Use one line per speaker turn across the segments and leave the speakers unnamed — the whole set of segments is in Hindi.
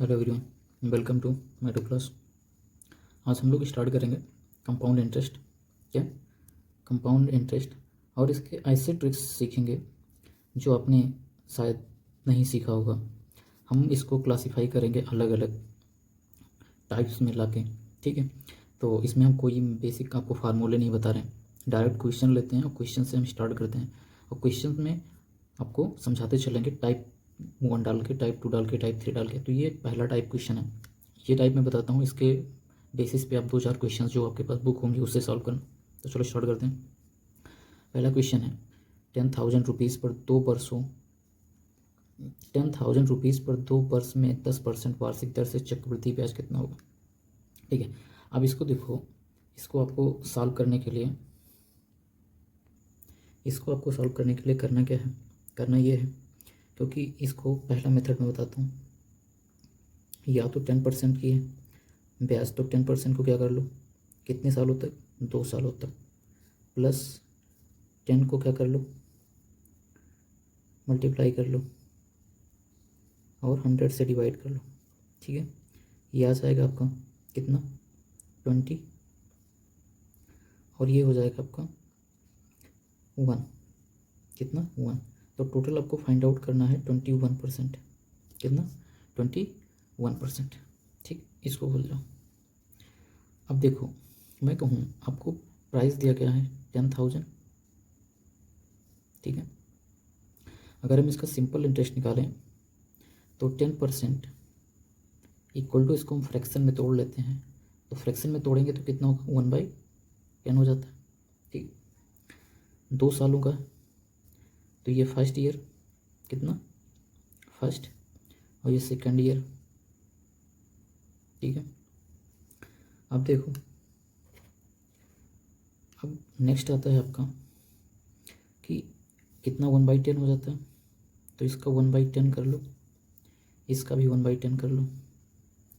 Hello everyone, welcome to my to class. आज हम लोग स्टार्ट करेंगे कंपाउंड इंटरेस्ट। क्या कंपाउंड इंटरेस्ट, और इसके ऐसे ट्रिक्स सीखेंगे जो आपने शायद नहीं सीखा होगा। हम इसको क्लासिफाई करेंगे अलग अलग टाइप्स में लाके, ठीक है। तो इसमें हम कोई बेसिक आपको फार्मूले नहीं बता रहे हैं, डायरेक्ट क्वेश्चन लेते हैं और क्वेश्चन से हम स्टार्ट करते हैं और क्वेश्चन में आपको समझाते चलेंगे टाइप 1 डाल के, टाइप 2 डाल के, टाइप 3 डाल के। तो ये पहला टाइप क्वेश्चन है, ये टाइप मैं बताता हूँ, इसके बेसिस पे आप 2-4 क्वेश्चन जो आपके पास बुक होंगी उससे सॉल्व करना। तो चलो स्टार्ट करते हैं। पहला क्वेश्चन है 10,000 रुपीज़ पर 2 वर्षों 10,000 रुपीज़ पर 2 वर्ष में 10% वार्षिक दर से चक्रवृद्धि ब्याज कितना होगा। ठीक है, अब इसको देखो, इसको आपको सॉल्व करने के लिए करना क्या है, करना ये है, क्योंकि इसको पहला मेथड में बताता हूँ। या तो 10% की है ब्याज, तो 10% को क्या कर लो, कितने सालों तक, 2 सालों तक, प्लस 10 को क्या कर लो, मल्टीप्लाई कर लो और 100 से डिवाइड कर लो। ठीक है, ये आ जाएगा आपका कितना, 20, और ये हो जाएगा आपका 1, कितना, 1। तो टोटल आपको फाइंड आउट करना है 21%, कितना, 21%। ठीक, इसको भूल जाओ। अब देखो, मैं कहूँ आपको प्राइस दिया गया है 10,000, ठीक है। अगर हम इसका सिंपल इंटरेस्ट निकालें तो 10% इक्वल टू, इसको हम फ्रैक्शन में तोड़ लेते हैं, तो फ्रैक्शन में तोड़ेंगे तो कितना होगा, 1/10 हो जाता है। ठीक, 2 सालों का, तो ये फर्स्ट ईयर कितना, फर्स्ट, और ये सेकंड ईयर। ठीक है, अब देखो, अब नेक्स्ट आता है आपका कि कितना 1/10 हो जाता है, तो इसका 1/10 कर लो, इसका भी 1/10 कर लो,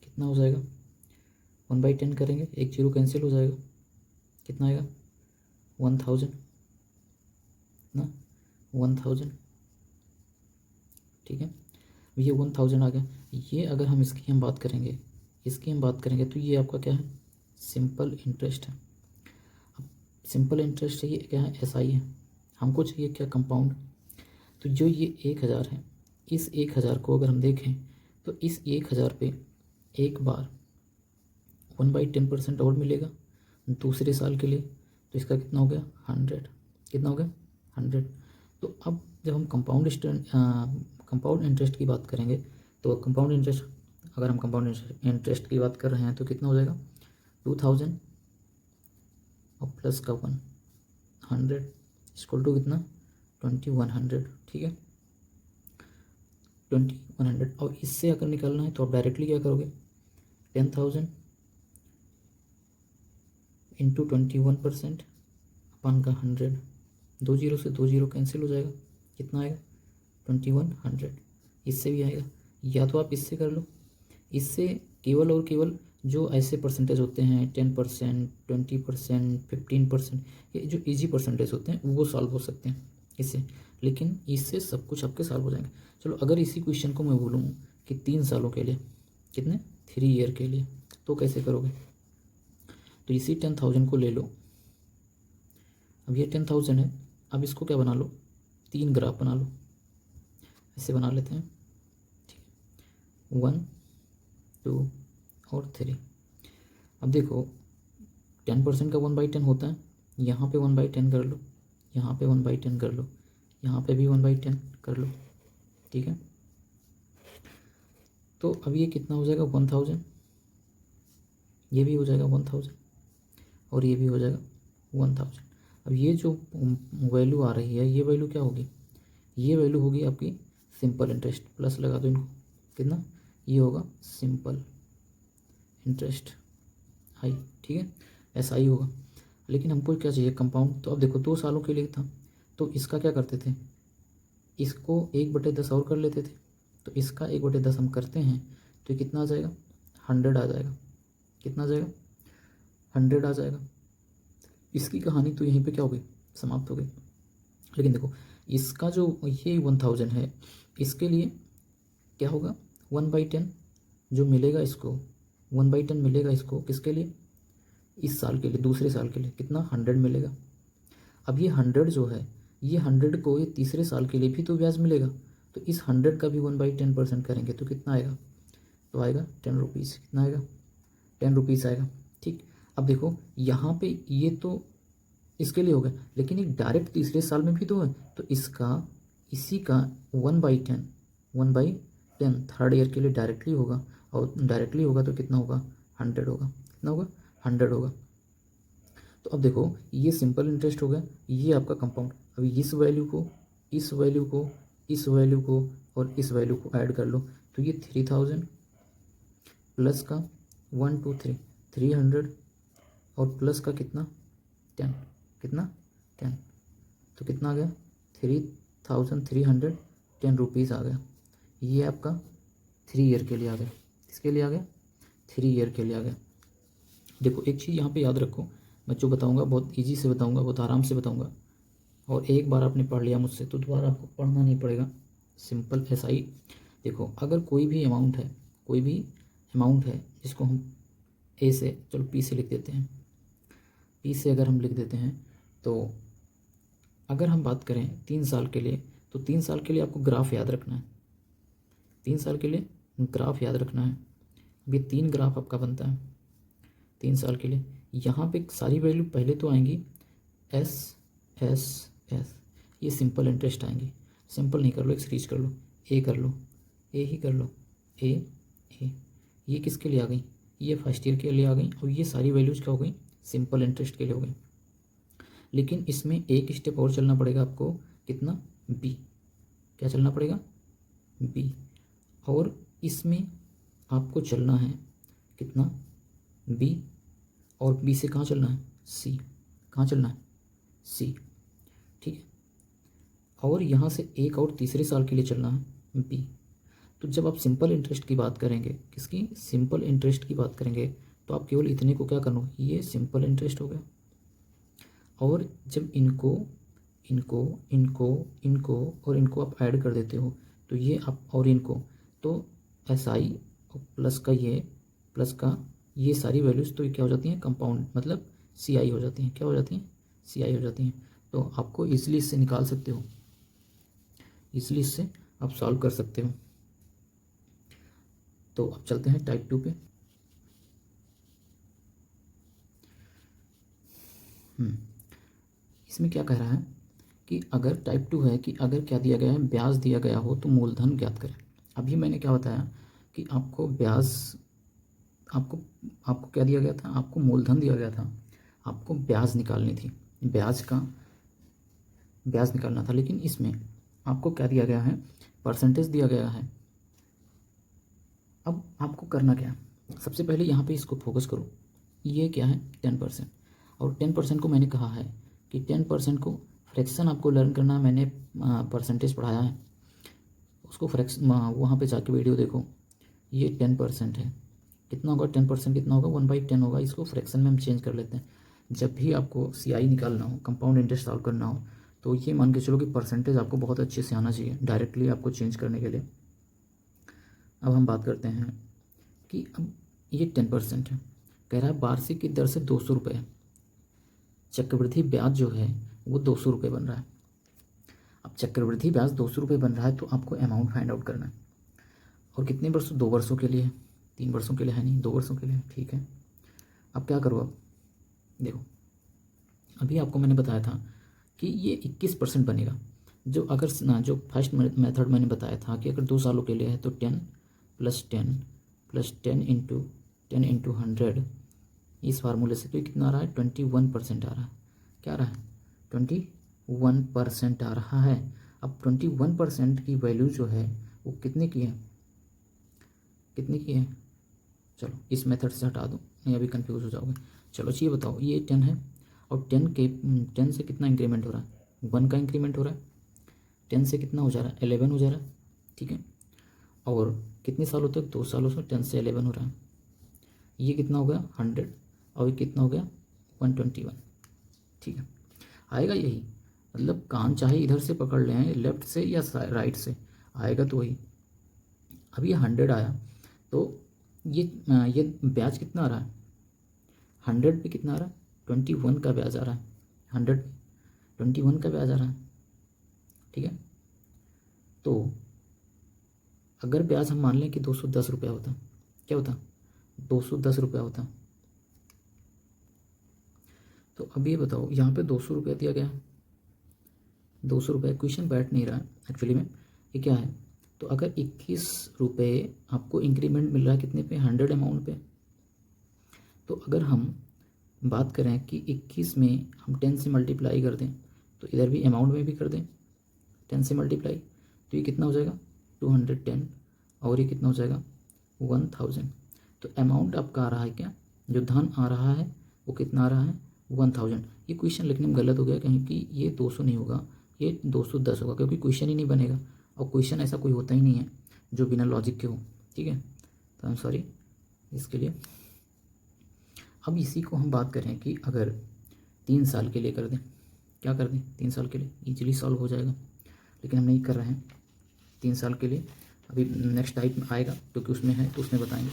कितना हो जाएगा, 1/10 करेंगे, एक जीरो कैंसिल हो जाएगा, कितना आएगा, 1,000 ना, 1,000। ठीक है, ये 1,000 आ गया। ये अगर हम इसकी बात करेंगे तो ये आपका क्या है, सिंपल इंटरेस्ट है। अब सिंपल इंटरेस्ट है, ये क्या है, SI है। हमको चाहिए क्या, कंपाउंड। तो जो ये 1,000 है, इस 1,000 को अगर हम देखें तो इस 1,000 पे एक बार 1/10% और मिलेगा दूसरे साल के लिए, तो इसका कितना हो गया, 100, कितना हो गया, 100। तो अब जब हम कंपाउंड इंटरेस्ट की बात करेंगे, तो कंपाउंड इंटरेस्ट, अगर हम कंपाउंड इंटरेस्ट की बात कर रहे हैं तो कितना हो जाएगा, 2,000 और प्लस का 100 इक्वल टू कितना, 2,100। ठीक है, 2,100। और इससे अगर निकालना है तो आप डायरेक्टली क्या करोगे, 10,000 इंटू 21% अपन का 100, 2 जीरो से 2 जीरो कैंसिल हो जाएगा, कितना आएगा, 2,100। इससे भी आएगा, या तो आप इससे कर लो, इससे केवल और केवल जो ऐसे परसेंटेज होते हैं 10%, 20%, 15%, ये जो इजी परसेंटेज होते हैं वो सॉल्व हो सकते हैं इससे, लेकिन इससे सब कुछ आपके सॉल्व हो जाएंगे। चलो, अगर इसी क्वेश्चन को मैं बोलूँ कि 3 सालों के लिए, कितने, 3 ईयर के लिए, तो कैसे करोगे, तो इसी 10,000 को ले लो। अब ये 10,000 है, अब इसको क्या बना लो, 3 ग्राफ बना लो, ऐसे बना लेते हैं। ठीक है, 1, 2 और 3। अब देखो, 10% का 1/10 होता है, यहाँ पे 1/10 कर लो, यहाँ पे 1/10 कर लो, यहाँ पे भी 1/10 कर लो। ठीक है, तो अब ये कितना हो जाएगा, 1,000, ये भी हो जाएगा 1,000 और ये भी हो जाएगा 1,000। अब ये जो वैल्यू आ रही है, ये वैल्यू क्या होगी, ये वैल्यू होगी आपकी सिंपल इंटरेस्ट, प्लस लगा दो इनको, कितना, ये होगा सिंपल इंटरेस्ट हाई। ठीक है, SI होगा। लेकिन हमको क्या चाहिए, कंपाउंड। तो अब देखो, 2 सालों के लिए था, तो इसका क्या करते थे, इसको 1/10 और कर लेते थे, तो इसका 1/10 हम करते हैं तो ये कितना आ जाएगा, 100 आ जाएगा, कितना आ जाएगा, 100 आ जाएगा। इसकी कहानी तो यहीं पे क्या हो गई, समाप्त हो गई। लेकिन देखो, इसका जो ये 1,000 है, इसके लिए क्या होगा, 1/10 जो मिलेगा इसको 1/10 मिलेगा इसको किसके लिए, इस साल के लिए, दूसरे साल के लिए कितना 100 मिलेगा। अब ये 100 जो है, ये 100 को ये तीसरे साल के लिए भी तो ब्याज मिलेगा, तो इस 100 का भी 1/10% करेंगे तो कितना आएगा, तो आएगा 10 रुपीज़। कितना आएगा, 10 रुपीज़ आएगा। ठीक, अब देखो यहाँ पे ये तो इसके लिए हो गया, लेकिन एक डायरेक्ट तीसरे साल में भी तो है, तो इसका इसी का 1/10 थर्ड ईयर के लिए डायरेक्टली होगा, और डायरेक्टली होगा तो कितना होगा 100 होगा। कितना होगा 100 होगा। तो अब देखो ये सिंपल इंटरेस्ट हो गया, ये आपका कंपाउंड। अभी इस वैल्यू को, इस वैल्यू को, इस वैल्यू को और इस वैल्यू को ऐड कर लो, तो ये 3000 प्लस का 1 2 3 300 और प्लस का कितना 10, कितना 10, तो कितना आ गया 3310 रुपीज़ आ गया। ये आपका 3 ईयर के लिए आ गया। किसके लिए आ गया, 3 ईयर के लिए आ गया। देखो एक चीज़ यहाँ पे याद रखो, मैं जो बताऊँगा बहुत ईजी से बताऊँगा, बहुत आराम से बताऊँगा, और एक बार आपने पढ़ लिया मुझसे तो दोबारा आपको पढ़ना नहीं पड़ेगा, सिंपल ऐसा ही। देखो अगर कोई भी अमाउंट है, कोई भी अमाउंट है जिसको हम ए से, चलो पी से लिख देते हैं, पी से अगर हम लिख देते हैं, तो अगर हम बात करें 3 साल के लिए, तो 3 साल के लिए आपको ग्राफ याद रखना है, 3 साल के लिए ग्राफ याद रखना है। ये 3 ग्राफ आपका बनता है 3 साल के लिए। यहाँ पे सारी वैल्यू पहले तो आएंगी एस एस एस, ये सिंपल इंटरेस्ट आएंगी। सिंपल नहीं कर लो, एक सीरीज कर लो, ए कर लो, ए ही कर लो, ए ए। ये किसके लिए आ गई, ये फर्स्ट ईयर के लिए आ गई, और ये सारी वैल्यूज क्या हो गई, सिंपल इंटरेस्ट के लिए हो गई। लेकिन इसमें एक स्टेप और चलना पड़ेगा आपको, कितना बी, क्या चलना पड़ेगा बी, और इसमें आपको चलना है कितना बी, और बी से कहाँ चलना है सी, कहाँ चलना है सी, ठीक है। और यहाँ से एक और तीसरे साल के लिए चलना है बी। तो जब आप सिंपल इंटरेस्ट की बात करेंगे, किसकी, सिंपल इंटरेस्ट की बात करेंगे, तो आप केवल इतने को क्या करना, ये सिंपल इंटरेस्ट हो गया। और जब इनको इनको इनको इनको और इनको आप ऐड कर देते हो, तो ये आप और इनको, तो एस आई और प्लस का ये, प्लस का ये सारी वैल्यूज़ तो ये क्या हो जाती हैं, कंपाउंड मतलब सी आई हो जाती हैं। क्या हो जाती हैं, सी आई हो जाती हैं। तो आपको इजीली इससे निकाल सकते हो, इजीली इससे आप सॉल्व कर सकते हो। तो अब चलते हैं टाइप 2 पे। इसमें क्या कह रहा है कि अगर टाइप 2 है कि अगर क्या दिया गया है, ब्याज दिया गया हो तो मूलधन ज्ञात करें। अभी मैंने क्या बताया कि आपको ब्याज, आपको आपको क्या दिया गया था, आपको मूलधन दिया गया था, आपको ब्याज निकालनी थी, ब्याज का ब्याज निकालना था। लेकिन इसमें आपको क्या दिया गया है, परसेंटेज दिया गया है। अब आपको करना क्या, सबसे पहले यहाँ पे इसको फोकस करो, ये क्या है 10%, और 10% को मैंने कहा है कि 10% को फ्रैक्शन आपको लर्न करना है। मैंने परसेंटेज पढ़ाया है, उसको फ्रैक्शन वहाँ पे जाके वीडियो देखो। ये 10% है, कितना होगा 10% कितना होगा 1/10 होगा। इसको फ्रैक्शन में हम चेंज कर लेते हैं। जब भी आपको CI निकालना हो, कंपाउंड इंटरेस्ट सॉल्व करना हो, तो ये मान के चलो कि परसेंटेज आपको बहुत अच्छे से आना चाहिए डायरेक्टली आपको चेंज करने के लिए। अब हम बात करते हैं कि अब ये 10% है, कह रहा है वार्षिक की दर से 200 रुपये, चक्रवृद्धि ब्याज जो है वो 200 रुपये बन रहा है। अब चक्रवृद्धि ब्याज 200 रुपये बन रहा है, तो आपको अमाउंट फाइंड आउट करना है। और कितने वर्षों, 2 वर्षों के लिए, 3 वर्षों के लिए है नहीं, 2 वर्षों के लिए, ठीक है। अब क्या करो, अब देखो अभी आपको मैंने बताया था कि ये 21% बनेगा। जो अगर ना, जो फर्स्ट मेथड मैंने बताया था कि अगर 2 सालों के लिए है तो 10 + 10 + 10 × 10 × 100, इस फार्मूले से तो कितना आ रहा है 21% आ रहा है। क्या आ रहा है 21% आ रहा है। अब 21% की वैल्यू जो है वो कितने की है, कितने की है, चलो इस मेथड से हटा दो, नहीं अभी कंफ्यूज हो जाओगे। चलो ये बताओ, ये 10 है और 10 से कितना इंक्रीमेंट हो रहा है, 1 का इंक्रीमेंट हो रहा है। 10 से कितना हो जा रहा है 11 हो जा रहा है, ठीक है। और कितने सालों तक, 2 सालों से 10 से 11 हो रहा है। ये कितना हो गया 100, और ये कितना हो गया 121, ठीक है। आएगा यही, मतलब कान चाहे इधर से पकड़ लें, लेफ्ट से या राइट से, आएगा तो वही। अब ये 100 आया, तो ये ब्याज कितना आ रहा है, 100 पे कितना आ रहा है, 21 का ब्याज आ रहा है, 100 पे 21 का ब्याज आ रहा है। ठीक है, तो अगर ब्याज हम मान लें कि 210 रुपया होता, क्या होता, 210 रुपया होता। तो अब ये बताओ, यहाँ पे 200 रुपया दिया गया, 200 रुपये, क्वेश्चन बैठ नहीं रहा है एक्चुअली में, ये क्या है। तो अगर 21 रुपये आपको इंक्रीमेंट मिल रहा है कितने पे, 100 अमाउंट पे। तो अगर हम बात करें कि 21 में हम 10 से मल्टीप्लाई कर दें, तो इधर भी अमाउंट में भी कर दें 10 से मल्टीप्लाई, तो ये कितना हो जाएगा 210, और ये कितना हो जाएगा 1000। तो अमाउंट आपका आ रहा है क्या, जो धन आ रहा है वो कितना आ रहा है 1000। ये क्वेश्चन लिखने में गलत हो गया, क्योंकि ये 200 नहीं होगा, ये 210 होगा, क्योंकि क्वेश्चन ही नहीं बनेगा, और क्वेश्चन ऐसा कोई होता ही नहीं है जो बिना लॉजिक के हो। ठीक है, तो आई एम सॉरी इसके लिए। अब इसी को हम बात करें कि अगर 3 साल के लिए कर दें, क्या कर दें 3 साल के लिए, ईजिली सॉल्व हो जाएगा, लेकिन हम नहीं कर रहे हैं 3 साल के लिए। अभी नेक्स्ट टाइप में आएगा क्योंकि उसमें है, तो उसमें बताएंगे।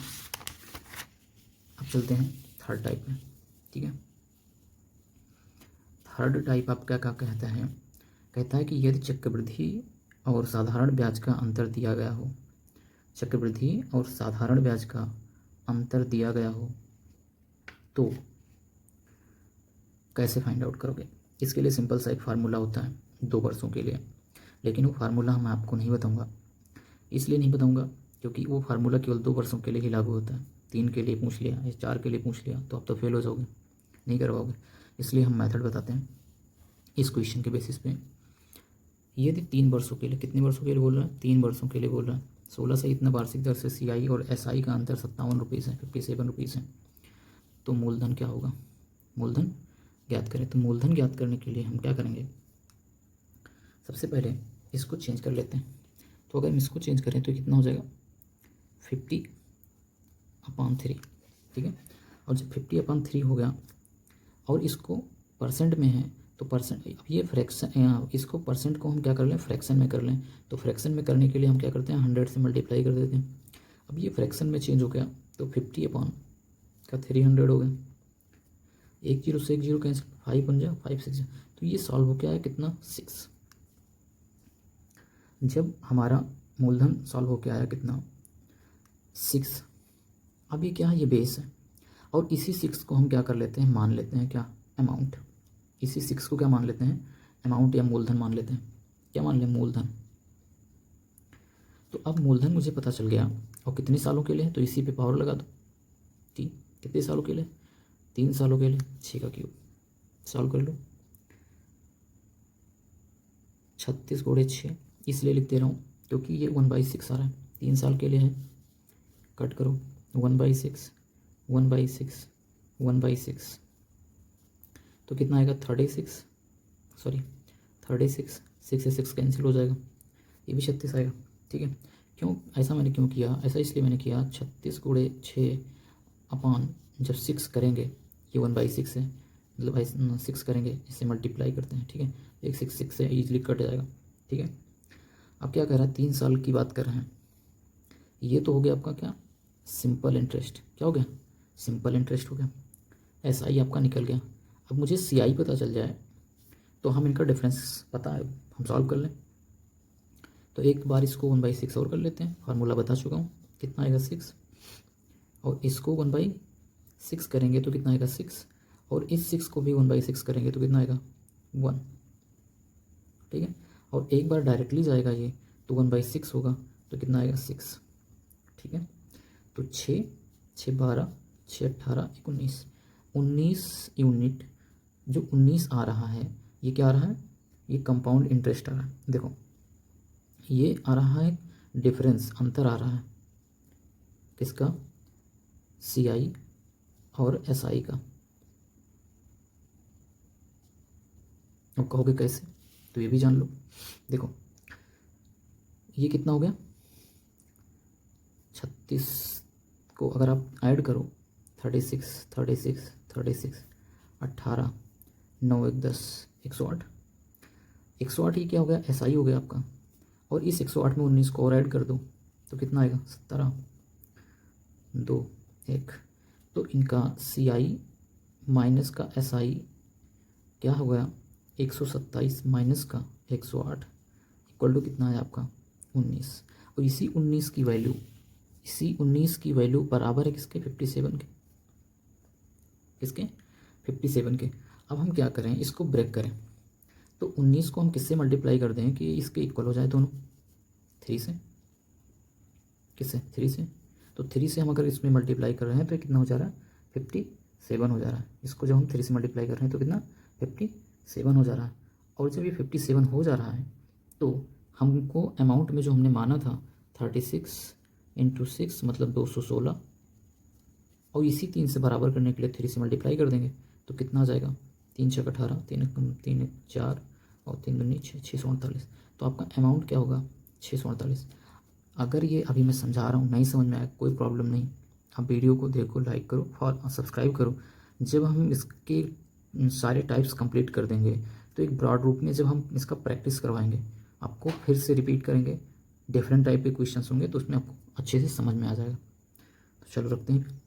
अब चलते हैं थर्ड टाइप में। ठीक है, थर्ड टाइप आपका क्या कहता है, कहता है कि यदि चक्रवृद्धि और साधारण ब्याज का अंतर दिया गया हो, चक्रवृद्धि और साधारण ब्याज का अंतर दिया गया हो, तो कैसे फाइंड आउट करोगे। इसके लिए सिंपल सा एक फार्मूला होता है 2 वर्षों के लिए, लेकिन वो फार्मूला मैं आपको नहीं बताऊंगा। इसलिए नहीं बताऊंगा क्योंकि वो फार्मूला केवल 2 वर्षों के लिए ही लागू होता है। 3 के लिए पूछ लिया या 4 के लिए पूछ लिया तो आप तो फेल हो जाओगे, नहीं करवाओगे। इसलिए हम मेथड बताते हैं इस क्वेश्चन के बेसिस पे। यदि 3 वर्षों के लिए, कितने वर्षों के लिए बोल रहा है, 3 वर्षों के लिए बोल रहा है, 16 से इतना वार्षिक दर से CI और SI का अंतर 57 रुपीज़ है, 57 रुपीज़ है। तो मूलधन क्या होगा, मूलधन ज्ञात करें। तो मूलधन ज्ञात करने के लिए हम क्या करेंगे, सबसे पहले इसको चेंज कर लेते हैं। तो अगर हम इसको चेंज करें तो कितना हो जाएगा 50/3। ठीक है, और जब 50/3 हो गया और इसको परसेंट में है तो परसेंट, अब ये फ्रैक्शन, इसको परसेंट को हम क्या कर लें फ्रैक्शन में कर लें। तो फ्रैक्शन में करने के लिए हम क्या करते हैं 100 से मल्टीप्लाई कर देते हैं। अब ये फ्रैक्शन में चेंज हो गया तो 50/300 हो गया, 1 0 से 1 0 कैंसिल, 5 बन जाए 5 6। तो ये सॉल्व हो क्या है कितना 6। जब हमारा मूलधन सॉल्व हो के आया कितना 6। अब ये क्या है, ये बेस है, और इसी 6 को हम क्या कर लेते हैं, मान लेते हैं क्या अमाउंट। इसी 6 को क्या मान लेते हैं अमाउंट या मूलधन मान लेते हैं। क्या मान लें मूलधन। तो अब मूलधन मुझे पता चल गया, और कितने सालों के लिए, तो इसी पे पावर लगा दो 3। कितने सालों के लिए 3 सालों के लिए, 6 का क्यूब सॉल्व कर लो। 36 × 6 इसलिए लिख दे रहा हूँ क्योंकि ये 1/6 आ रहा है, 3 साल के लिए है। कट करो 1/6 1/6 1/6, तो कितना आएगा 36, सॉरी 36, 6 से 6 कैंसिल हो जाएगा, ये भी 36 आएगा। ठीक है, क्यों ऐसा मैंने क्यों किया, ऐसा इसलिए मैंने किया 36 × 6 अपान, जब 6 करेंगे ये 1/6 है, मतलब 6 करेंगे इससे मल्टीप्लाई करते हैं। ठीक है, एक 6 से ईजिली कट जाएगा। ठीक है, अब क्या कर रहा है 3 साल की बात कर रहे हैं। ये तो हो गया आपका क्या सिंपल इंटरेस्ट, क्या हो गया सिंपल इंटरेस्ट हो गया। SI आपका निकल गया। अब मुझे CI पता चल जाए तो हम इनका डिफरेंस पता है, हम सॉल्व कर लें। तो एक बार इसको 1/6 और कर लेते हैं, फार्मूला बता चुका हूँ कितना आएगा 6, और इसको 1/6 करेंगे तो कितना आएगा 6, और इस 6 को भी 1/6 करेंगे तो कितना आएगा 1। ठीक है, और एक बार डायरेक्टली जाएगा ये तो 1/6 होगा तो कितना आएगा 6। ठीक है, तो 6 6 12 6 18 19, 19 यूनिट, जो 19 आ रहा है ये क्या आ रहा है, ये कंपाउंड इंटरेस्ट आ रहा है। देखो ये आ रहा है डिफरेंस, अंतर आ रहा है किसका CI और SI का। अब कहोगे कैसे, तो ये भी जान लो। देखो ये कितना हो गया 36 को अगर आप ऐड करो 36 36 36 18 9 1 10 108, 108 ही क्या हो गया SI हो गया आपका, और इस 108 में 19 को और ऐड कर दो तो कितना आएगा 17 2 1, तो इनका CI माइनस का SI क्या हो गया 127 माइनस का 108 इक्वल टू कितना है आपका 19। और इसी 19 की वैल्यू बराबर है किसके 57 के, किसके 57 के। अब हम क्या करें, इसको ब्रेक करें, तो 19 को हम किससे मल्टीप्लाई कर दें कि इसके इक्वल हो जाए दोनों, 3 से, किससे 3 से। तो 3 से हम अगर इसमें मल्टीप्लाई कर रहे हैं तो कितना हो जा रहा है 57 हो जा रहा है। इसको जब हम 3 से मल्टीप्लाई कर रहे हैं तो कितना 57 हो जा रहा है। और जब ये 57 हो जा रहा है तो हमको अमाउंट में जो हमने माना था 36 × 6 मतलब 216, और इसी 3 से बराबर करने के लिए 3 से मल्टीप्लाई कर देंगे तो कितना आ जाएगा 3 × 18, 3 4 और 3 दूनी 6, 648। तो आपका अमाउंट क्या होगा 648। अगर ये अभी मैं समझा रहा हूँ नहीं समझ में आया कोई प्रॉब्लम नहीं, आप वीडियो को देखो, लाइक करो, फॉलो सब्सक्राइब करो। जब हम इसके सारे टाइप्स कंप्लीट कर देंगे तो एक ब्रॉड रूप में जब हम इसका प्रैक्टिस करवाएंगे, आपको फिर से रिपीट करेंगे, डिफरेंट टाइप के क्वेश्चंस होंगे तो उसमें आपको अच्छे से समझ में आ जाएगा। तो चलो रखते हैं।